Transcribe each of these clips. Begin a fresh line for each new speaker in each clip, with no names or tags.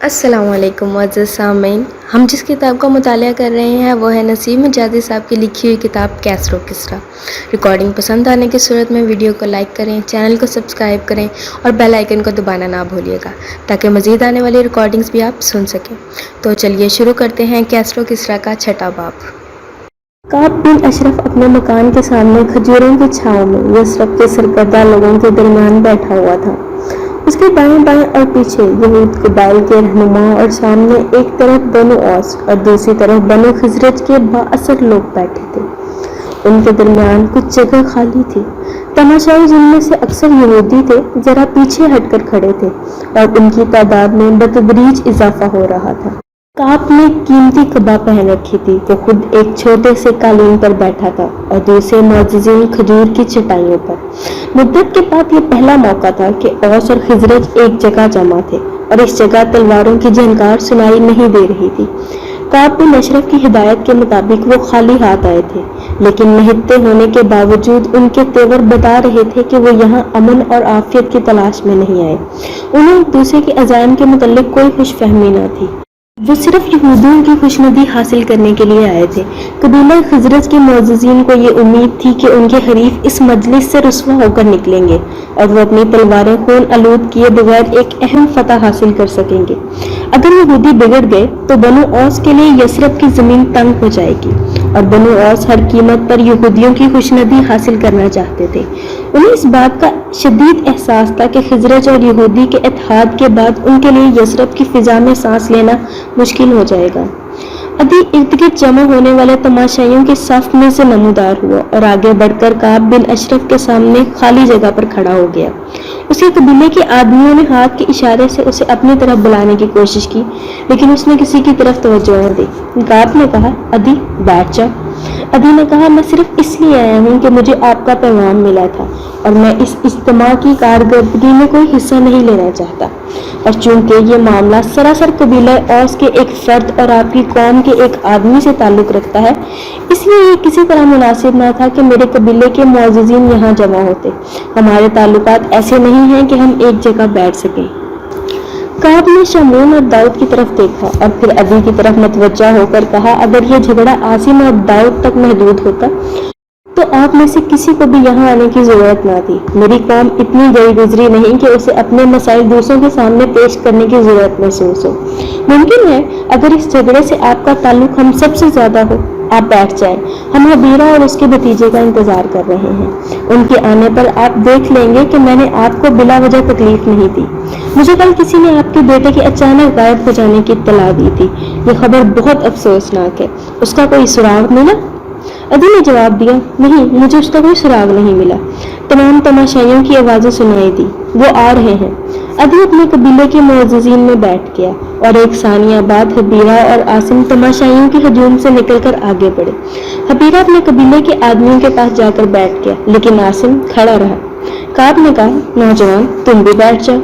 السلام علیکم معزز سامعین، ہم جس کتاب کا مطالعہ کر رہے ہیں وہ ہے نسیم مجاہدی صاحب کی لکھی ہوئی کتاب کیسر و کسریٰ۔ ریکارڈنگ پسند آنے کی صورت میں ویڈیو کو لائک کریں، چینل کو سبسکرائب کریں اور بیل آئیکن کو دبانا نہ بھولیے گا تاکہ مزید آنے والی ریکارڈنگز بھی آپ سن سکیں۔ تو چلیے شروع کرتے ہیں کیسر و کسریٰ کا 6واں باب۔ کعب بن اشرف اپنے مکان کے سامنے کھجوروں کی چھاؤں میں یثرب کے سرکردہ لوگوں کے درمیان بیٹھا ہوا تھا۔ اس کے دائیں بائیں اور پیچھے یہود قبائل کے رہنما اور سامنے ایک طرف بنو اوس اور دوسری طرف بنو خزرج کے بااثر لوگ بیٹھے تھے۔ ان کے درمیان کچھ جگہ خالی تھی۔ تماشائی جن میں سے اکثر یہودی تھے ذرا پیچھے ہٹ کر کھڑے تھے اور ان کی تعداد میں بتدریج اضافہ ہو رہا تھا۔ کعب نے قیمتی قبا پہن رکھی تھی۔ وہ خود ایک چھوٹے سے قالین پر بیٹھا تھا اور دوسرے معززین کھجور کی چٹائیوں پر۔ مدت کے بعد یہ پہلا موقع تھا کہ اوس اور خزرج ایک جگہ جمع تھے اور اس جگہ تلواروں کی جھنکار سنائی نہیں دے رہی تھی۔ کعب بن اشرف کی ہدایت کے مطابق وہ خالی ہاتھ آئے تھے، لیکن نہتے ہونے کے باوجود ان کے تیور بتا رہے تھے کہ وہ یہاں امن اور عافیت کی تلاش میں نہیں آئے۔ انہیں ایک دوسرے کے عزائم کے متعلق کوئی خوش فہمی نہ تھی۔ وہ صرف یہودیوں کی خوشنودی حاصل کرنے کے لیے آئے تھے۔ قبیلہ خزرج کے معززین کو یہ امید تھی کہ ان کے حریف اس مجلس سے رسوا ہو کر نکلیں گے اور وہ اپنی تلواریں خون آلود کیے بغیر ایک اہم فتح حاصل کر سکیں گے۔ اگر یہودی بگڑ گئے تو بنو اوس کے لیے یثرب کی زمین تنگ ہو جائے گی اور بنو اوس ہر قیمت پر یہودیوں کی خوشنودی حاصل کرنا چاہتے تھے۔ انہیں اس بات کا شدید احساس تھا کہ خزرج اور یہودی کے اتحاد کے بعد ان کے لیے یثرب کی فضا میں سانس لینا مشکل ہو جائے گا۔ عدی ارد گرد جمع ہونے والے تماشائیوں کے صف میں سے نمودار ہوا اور آگے بڑھ کر کعب بن اشرف کے سامنے خالی جگہ پر کھڑا ہو گیا۔ اس کے قبیلے کے آدمیوں نے ہاتھ کے اشارے سے اسے اپنی طرف بلانے کی کوشش کی، لیکن اس نے کسی کی طرف توجہ نہ دی۔ کعب نے کہا، عدی بیٹھ جاؤ۔ عدی نے کہا، میں صرف اس لیے آیا ہوں کہ مجھے آپ کا پیغام ملا تھا اور میں اس اجتماع کی کارکردگی میں کوئی حصہ نہیں لینا چاہتا، اور چونکہ یہ معاملہ سراسر قبیلہ اوس کے ایک فرد اور آپ کی قوم کے ایک آدمی سے تعلق رکھتا ہے، اس لیے یہ کسی طرح مناسب نہ تھا کہ میرے قبیلے کے معززین یہاں جمع ہوتے۔ ہمارے تعلقات ایسے نہیں ہیں کہ ہم ایک جگہ بیٹھ سکیں۔ کعب نے شمعون اور داؤد کی طرف دیکھا اور پھر عدی کی طرف متوجہ ہو کر کہا، اگر یہ جھگڑا عاصم اور داؤد تک محدود ہوتا تو آپ میں سے کسی کو بھی یہاں آنے کی ضرورت نہ تھی۔ میری قوم اتنی گئی گزری نہیں کہ اسے اپنے مسائل دوسروں کے سامنے پیش کرنے کی ضرورت محسوس ہو۔ ممکن ہے اگر اس جھگڑے سے آپ کا تعلق ہم سب سے زیادہ ہو، آپ بیٹھ جائیں، ہم حبیرہ اور اس کے بھتیجے کا انتظار کر رہے ہیں۔ ان کے آنے پر آپ دیکھ لیں گے کہ میں نے آپ کو بلا وجہ تکلیف نہیں دی۔ مجھے کل کسی نے آپ کے بیٹے کے اچانک غائب ہو جانے کی اطلاع دی تھی۔ یہ خبر بہت افسوسناک ہے۔ اس کا کوئی سراغ ملا؟ عدی نے جواب دیا، نہیں، مجھے اس کا کوئی سراغ نہیں ملا۔ تمام تماشائیوں کی آوازیں سنائی دی، وہ آ رہے ہیں۔ عدی اپنے قبیلے کے معززین میں بیٹھ گیا اور ایک ثانیہ بعد حبیرہ اور عاصم تماشائیوں کی ہجوم سے نکل کر آگے بڑھے۔ حبیرہ اپنے قبیلے کے آدمیوں کے پاس جا کر بیٹھ گیا، لیکن عاصم کھڑا رہا۔ کعب نے کہا، نوجوان تم بھی بیٹھ جاؤ۔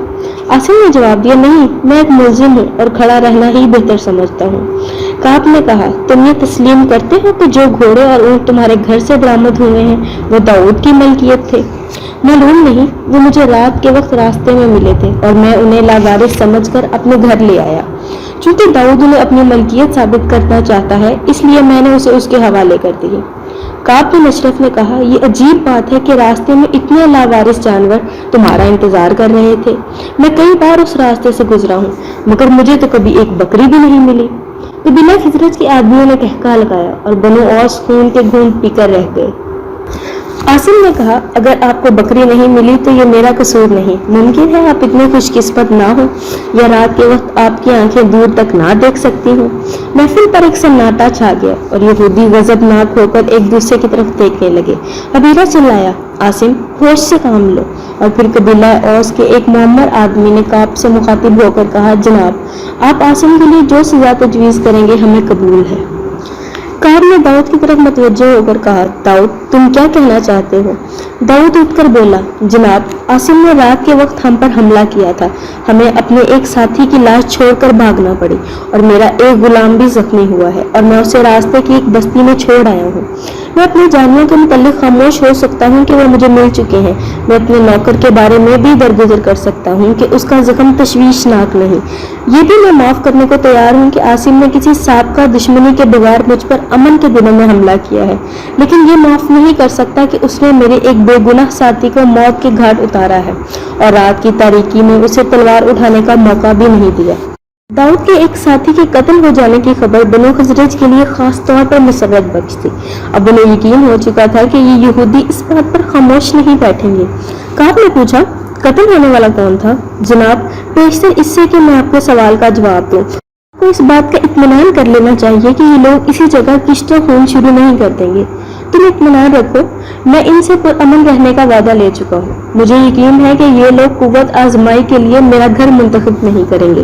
عاصم نے جواب دیا، نہیں، میں ایک ملزم ہوں اور کھڑا رہنا ہی بہتر سمجھتا ہوں۔ کعب نے کہا، تم یہ تسلیم کرتے ہو کہ جو گھوڑے اور اونٹ تمہارے گھر سے برآمد ہوئے ہیں وہ داؤد کی ملکیت تھے؟ معلوم نہیں، وہ مجھے رات کے وقت راستے میں ملے تھے اور میں انہیں لاوارث سمجھ کر اپنے گھر لے آیا۔ چونکہ داؤد انہیں اپنی ملکیت ثابت کرنا چاہتا ہے، اس لیے میں نے اسے اس کے حوالے کر دی۔ کعب بن اشرف نے کہا، یہ عجیب بات ہے کہ راستے میں اتنے لاوارث جانور تمہارا انتظار کر رہے تھے۔ میں کئی بار اس راستے سے گزرا ہوں، مگر مجھے تو کبھی ایک بکری بھی نہیں ملی۔ قبیلہ خزرج کے آدمیوں نے کہکہا لگایا اور بنو اوس خون کے گھونٹ پی کر رہ گئے۔ عاصم نے کہا، اگر آپ کو بکری نہیں ملی تو یہ میرا قصور نہیں، ممکن ہے آپ اتنے خوش قسمت نہ ہو یا رات کے وقت آپ کی آنکھیں دور تک نہ دیکھ سکتی ہوں۔ محفل پر ایک سناٹا چھا گیا اور یہودی غضبناک ہو کر ایک دوسرے کی طرف دیکھنے لگے۔ حبیرہ چلایا، عاصم ہوش سے کام لو۔ اور پھر قبیلہ اوس کے ایک معمر آدمی نے کعب سے مخاطب ہو کر کہا، جناب آپ عاصم کے لیے جو سزا تجویز کریں گے ہمیں قبول ہے۔ کعب نے داؤد کی طرف متوجہ ہو کر کہا، داؤد تم کیا کہنا چاہتے ہو؟ داؤد اٹھ کر بولا، جناب، عاصم نے رات کے وقت ہم پر حملہ کیا تھا، ہمیں اپنے ایک ساتھی کی لاش چھوڑ کر بھاگنا پڑی اور میرا ایک غلام بھی زخمی ہوا ہے اور میں اسے راستے کی ایک بستی میں چھوڑ آیا ہوں۔ میں اپنی جانیوں کے متعلق خاموش ہو سکتا ہوں کہ وہ مجھے مل چکے ہیں، میں اپنے نوکر کے بارے میں بھی درگزر کر سکتا ہوں کہ اس کا زخم تشویشناک نہیں، یہ بھی میں معاف کرنے کو تیار ہوں کہ عاصم نے کسی سابقہ دشمنی کے بغیر مجھ پر امن کے دنوں میں حملہ کیا ہے، لیکن یہ معاف نہیں کر سکتا کہ اس نے میرے ایک بے گناہ ساتھی کو موت کے گھاٹ اتارا ہے اور رات کی تاریکی میں اسے تلوار اٹھانے کا موقع بھی نہیں دیا۔ داؤد کے ایک ساتھی کے قتل ہو جانے کی خبر بنو خزرج کے لیے خاص طور پر مسرت بخش تھی۔ اب انہیں یقین ہو چکا تھا کہ یہ یہودی اس بات پر خاموش نہیں بیٹھیں گے۔ کعب نے پوچھا، قتل ہونے والا کون تھا؟ جناب، پیشتر اس سے کہ میں آپ کے سوال کا جواب دوں، آپ کو اس بات کا اطمینان کر لینا چاہیے کہ یہ لوگ اسی جگہ کشتہ خون شروع نہیں کر دیں گے۔ تم اطمینان رکھو، میں ان سے پرامن رہنے کا وعدہ لے چکا ہوں۔ مجھے یقین ہے کہ یہ لوگ قوت آزمائی کے لیے میرا گھر منتخب نہیں کریں گے۔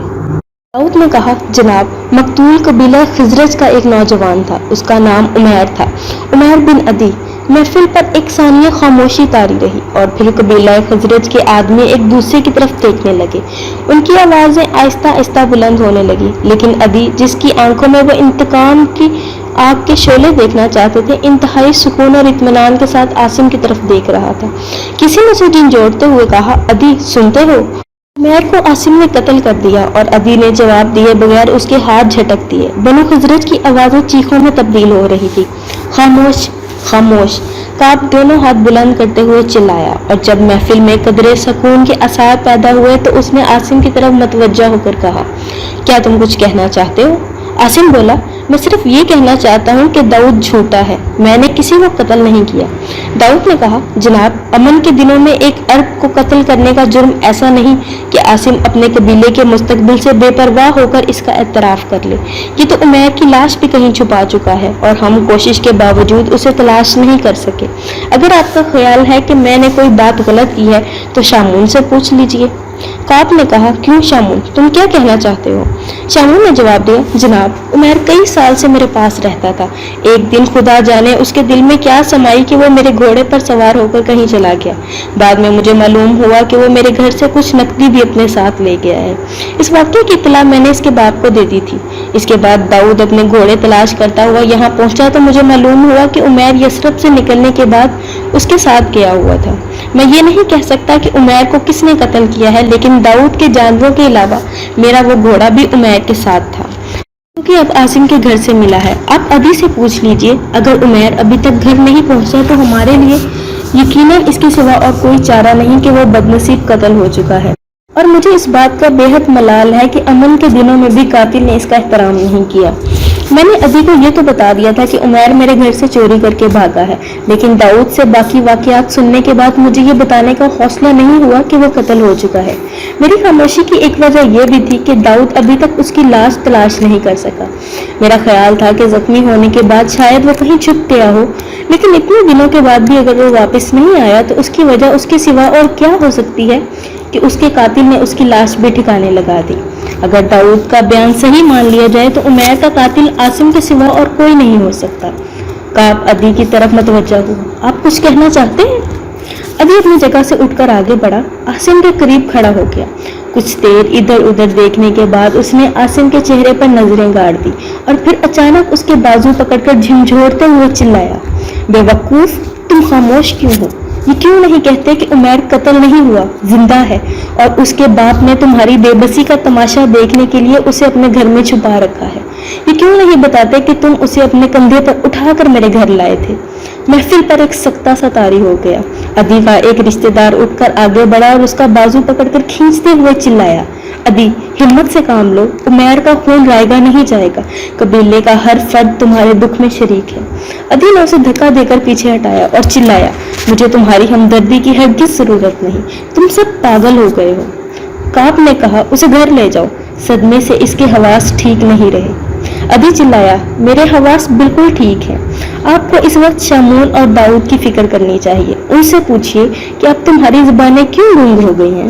داؤد نے کہا، جناب، مقتول قبیلہ خزرج کا ایک نوجوان تھا، اس کا نام عمیر تھا، عمیر بن عدی۔ محفل پر ایک ثانیہ خاموشی طاری رہی اور پھر قبیلہ خزرج کے آدمی ایک دوسرے کی طرف دیکھنے لگے۔ ان کی آوازیں آہستہ آہستہ بلند ہونے لگی، لیکن عدی، جس کی آنکھوں میں وہ انتقام کی آگ کے شعلے دیکھنا چاہتے تھے، انتہائی سکون اور اطمینان کے ساتھ عاصم کی طرف دیکھ رہا تھا۔ کسی نے اسے جھنجھوڑتے ہوئے کہا، عدی، سنتے ہو؟ عمیر کو عاصم نے قتل کر دیا، اور عدی نے جواب دیے بغیر اس کے ہاتھ جھٹک دیے۔ بنو خزرج کی آوازیں چیخوں میں تبدیل ہو رہی تھی۔ خاموش، خاموش! کعب دونوں ہاتھ بلند کرتے ہوئے چلایا، اور جب محفل میں قدرے سکون کے آثار پیدا ہوئے تو اس نے عاصم کی طرف متوجہ ہو کر کہا، کیا تم کچھ کہنا چاہتے ہو؟ عاصم بولا، میں صرف یہ کہنا چاہتا ہوں کہ داؤد جھوٹا ہے، میں نے کسی کو قتل نہیں کیا۔ داؤد نے کہا، جناب، امن کے دنوں میں ایک عرب کو قتل کرنے کا جرم ایسا نہیں کہ عاصم اپنے قبیلے کے مستقبل سے بے پرواہ ہو کر اس کا اعتراف کر لے۔ یہ تو عمیر کی لاش بھی کہیں چھپا چکا ہے اور ہم کوشش کے باوجود اسے تلاش نہیں کر سکے۔ اگر آپ کا خیال ہے کہ میں نے کوئی بات غلط کی ہے تو شامون سے پوچھ لیجئے۔ کعب نے کہا، کیوں شامون، تم کیا کہنا چاہتے ہو؟ شامون نے جواب دیا، جناب، عمیر کئی سال سے میرے پاس رہتا تھا، ایک دن خدا جانے اس کے دل میں کیا سمائی کہ وہ میرے گھوڑے پر سوار ہو کر کہیں چلا گیا۔ بعد میں مجھے معلوم ہوا کہ وہ میرے گھر سے کچھ نقدی بھی اپنے ساتھ لے گیا ہے۔ اس واقعے کی اطلاع میں نے اس کے باپ کو دے دی تھی۔ اس کے بعد داؤد اپنے گھوڑے تلاش کرتا ہوا یہاں پہنچا تو مجھے معلوم ہوا کہ عمیر یثرب سے نکلنے کے بعد اس کے ساتھ گیا ہوا تھا۔ میں یہ نہیں کہہ سکتا کہ عمیر کو کس نے قتل کیا ہے، لیکن داؤد کے جانوروں کے علاوہ میرا وہ گھوڑا بھی عمیر کے ساتھ تھا، کیونکہ اب عاصم کے گھر سے ملا ہے۔ آپ ابھی سے پوچھ لیجئے، اگر عمیر ابھی تک گھر نہیں پہنچا تو ہمارے لیے یقیناً اس کے سوا اور کوئی چارہ نہیں کہ وہ بدنصیب قتل ہو چکا ہے، اور مجھے اس بات کا بے حد ملال ہے کہ امن کے دنوں میں بھی قاتل نے اس کا احترام نہیں کیا۔ میں نے ابھی کو یہ تو بتا دیا تھا کہ عمیر میرے گھر سے چوری کر کے بھاگا ہے، لیکن داؤد سے باقی واقعات سننے کے بعد مجھے یہ بتانے کا حوصلہ نہیں ہوا کہ وہ قتل ہو چکا ہے۔ میری خاموشی کی ایک وجہ یہ بھی تھی کہ داؤد ابھی تک اس کی لاش تلاش نہیں کر سکا۔ میرا خیال تھا کہ زخمی ہونے کے بعد شاید وہ کہیں چھپ گیا ہو، لیکن اتنے دنوں کے بعد بھی اگر وہ واپس نہیں آیا تو اس کی وجہ اس کے سوا اور کیا ہو سکتی ہے کہ اس کے قاتل نے اس کی لاش بھی ٹھکانے لگا دی۔ اگر داؤد کا بیان صحیح مان لیا جائے تو عمیر کا قاتل عاصم کے سوا اور کوئی نہیں ہو سکتا۔ کعب عدی کی طرف متوجہ ہوا، آپ کچھ کہنا چاہتے ہیں؟ عدی اپنی جگہ سے اٹھ کر آگے بڑھا، عاصم کے قریب کھڑا ہو گیا۔ کچھ دیر ادھر ادھر دیکھنے کے بعد اس نے عاصم کے چہرے پر نظریں گاڑ دی اور پھر اچانک اس کے بازو پکڑ کر جھنجھوڑتے ہوئے چلایا، بے وقوف، تم خاموش کیوں ہو؟ یہ کیوں نہیں کہتے کہ عمیر قتل نہیں ہوا، زندہ ہے، اور اس کے باپ نے تمہاری بے بسی کا تماشا دیکھنے کے لیے اسے اپنے گھر میں چھپا رکھا ہے؟ یہ کیوں نہیں بتاتے کہ تم اسے اپنے کندھے پر اٹھا کر میرے گھر لائے تھے؟ محفل پر ایک سکتہ سا طاری ہو گیا۔ عدی کا ایک رشتہ دار اٹھ کر آگے بڑھا اور اس کا بازو پکڑ کر کھینچتے ہوئے چلایا، عدی، ہمت سے کام لو، عمیر کا خون رائے گا نہیں جائے گا، قبیلے کا ہر فرد تمہارے دکھ میں شریک ہے۔ عدی نے اسے دھکا دے کر پیچھے ہٹایا اور چلایا، مجھے تمہاری ہمدردی کی ہرگز ضرورت نہیں، تم سب پاگل ہو گئے ہو۔ کعب نے کہا، اسے گھر لے جاؤ، صدمے سے اس کے حواس ٹھیک نہیں رہے۔ عدی چلایا، میرے حواس بالکل ٹھیک ہیں۔ آپ کو اس وقت شامون اور داؤد کی فکر کرنی چاہیے، ان سے پوچھئے کہ اب تمہاری زبانیں کیوں گونگ ہو گئی ہیں۔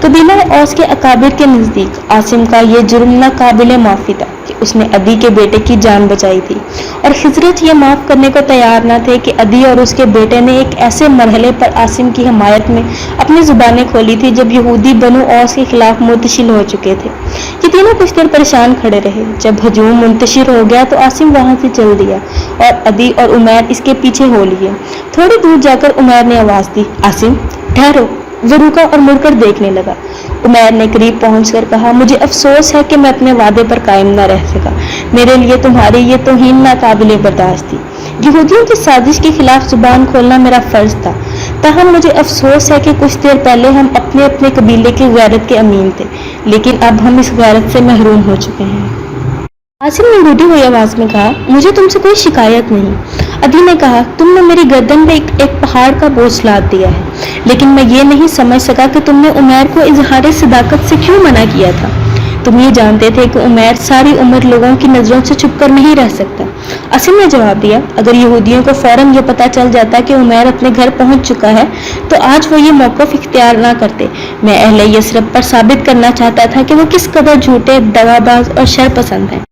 قبیلہ اوس کے اکابر کے نزدیک عاصم کا یہ جرم ناقابل معافی تھا کہ اس نے عدی کے بیٹے کی جان بچائی تھی، اور خزرج یہ معاف کرنے کو تیار نہ تھے کہ عدی اور اس کے بیٹے نے ایک ایسے مرحلے پر عاصم کی حمایت میں اپنی زبانیں کھولی تھی جب یہودی بنو اوس کے خلاف منتشر ہو چکے تھے۔ یہ تینوں کچھ دیر پریشان کھڑے رہے۔ جب ہجوم منتشر ہو گیا تو عاصم وہاں سے چل دیا اور عدی اور عمیر اس کے پیچھے ہو لیے۔ تھوڑی دور جا کر عمیر نے آواز دی، عاصم ٹھہرو۔ وہ رکا اور مڑ کر دیکھنے لگا۔ عمیر نے قریب پہنچ کر کہا، مجھے افسوس ہے کہ میں اپنے وعدے پر قائم نہ رہ سکا۔ میرے لیے تمہاری یہ توہین ناقابل برداشت تھی۔ یہودیوں کی سازش کے خلاف زبان کھولنا میرا فرض تھا، تاہم مجھے افسوس ہے کہ کچھ دیر پہلے ہم اپنے قبیلے کی غیرت کے امین تھے، لیکن اب ہم اس غیرت سے محروم ہو چکے ہیں۔ عاصم نے ٹوٹی ہوئی آواز میں کہا، مجھے تم سے کوئی شکایت نہیں۔ عدی نے کہا، تم نے میری گردن پہ ایک پہاڑ کا بوجھ لاد دیا ہے، لیکن میں یہ نہیں سمجھ سکا کہ تم نے عمیر کو اظہار صداقت سے کیوں منع کیا تھا۔ تم یہ جانتے تھے کہ عمیر ساری عمر لوگوں کی نظروں سے چھپ کر نہیں رہ سکتا۔ عاصم نے جواب دیا، اگر یہودیوں کو فوراً یہ پتہ چل جاتا کہ عمیر اپنے گھر پہنچ چکا ہے تو آج وہ یہ موقف اختیار نہ کرتے۔ میں اہل یثرب پر ثابت کرنا چاہتا تھا کہ وہ کس قدر جھوٹے، دغاباز اور شر پسند ہیں۔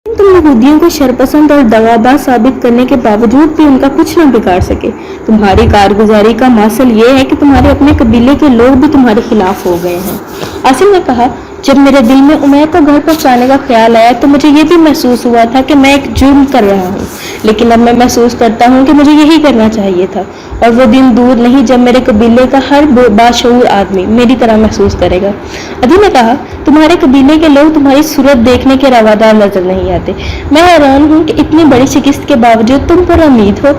تم یہودیوں کو شرپسند اور دغاباز ثابت کرنے کے باوجود بھی ان کا کچھ نہ بگاڑ سکے۔ تمہاری کارگزاری کا محصل یہ ہے کہ تمہارے اپنے قبیلے کے لوگ بھی تمہارے خلاف ہو گئے ہیں۔ عاصم نے کہا، جب میرے دل میں عمیر کو گھر پہنچانے کا خیال آیا تو مجھے یہ بھی محسوس ہوا تھا کہ میں ایک جرم کر رہا ہوں، لیکن اب میں محسوس کرتا ہوں کہ مجھے یہی کرنا چاہیے تھا، اور وہ دن دور نہیں جب میرے قبیلے کا ہر باشعور آدمی میری طرح محسوس کرے گا۔ عدی نے کہا، تمہارے قبیلے کے لوگ تمہاری صورت دیکھنے کے روادار نظر نہیں آتے۔ میں حیران ہوں کہ اتنی بڑی شکست کے باوجود تم پر امید ہو۔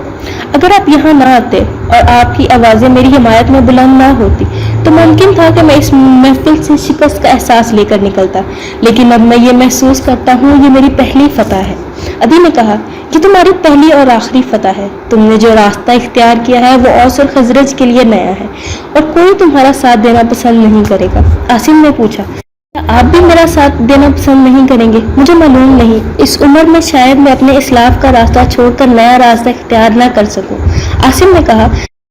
اگر آپ یہاں نہ آتے اور آپ کی آوازیں میری حمایت میں بلند نہ ہوتی تو ممکن تھا کہ میں اس محفل سے شکست کا احساس لے کر نکلتا، لیکن اب میں یہ محسوس کرتا ہوں یہ میری پہلی فتح ہے۔ عدی نے کہا، یہ تمہاری پہلی اور آخری فتح ہے۔ تم نے جو راستہ اختیار کیا ہے وہ اوس اور خزرج کے لیے نیا ہے، اور کوئی تمہارا ساتھ دینا پسند نہیں کرے گا۔ عاصم نے پوچھا، کیا آپ بھی میرا ساتھ دینا پسند نہیں کریں گے؟ مجھے معلوم نہیں، اس عمر میں شاید میں اپنے اسلاف کا راستہ چھوڑ کر نیا راستہ اختیار نہ کر سکوں۔ عاصم نے کہا،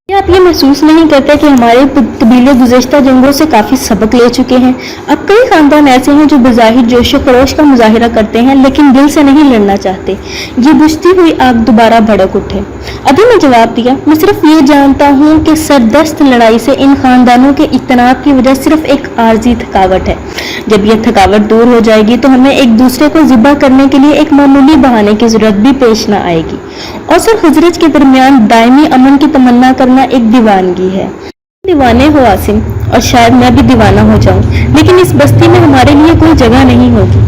کیا آپ یہ محسوس نہیں کرتے کہ ہمارے قبیلے گزشتہ جنگوں سے کافی سبق لے چکے ہیں؟ اب کئی خاندان ایسے ہیں جو بظاہر جوش و خروش کا مظاہرہ کرتے ہیں لیکن دل سے نہیں لڑنا چاہتے۔ یہ بجھتی ہوئی آگ دوبارہ بھڑک اٹھے۔ عدی نے جواب دیا، میں صرف یہ جانتا ہوں کہ سردست لڑائی سے ان خاندانوں کے اجتناب کی وجہ صرف ایک عارضی تھکاوٹ ہے۔ جب یہ تھکاوٹ دور ہو جائے گی تو ہمیں ایک دوسرے کو ذبح کرنے کے لیے ایک معمولی بہانے کی ضرورت بھی پیش نہ آئے گی۔ اوس اور خزرج کے درمیان دائمی امن کی تمنا کرنا ایک دیوانگی ہے۔ دیوانے ہو عاصم، اور شاید میں بھی دیوانہ ہو جاؤں، لیکن اس بستی میں ہمارے لیے کوئی جگہ نہیں ہوگی۔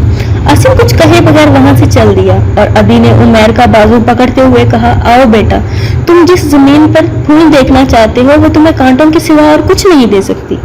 عاصم کچھ کہے بغیر وہاں سے چل دیا، اور عدی نے عمیر کا بازو پکڑتے ہوئے کہا، آؤ بیٹا، تم جس زمین پر پھول دیکھنا چاہتے ہو وہ تمہیں کانٹوں کے سوا اور کچھ نہیں دے سکتی۔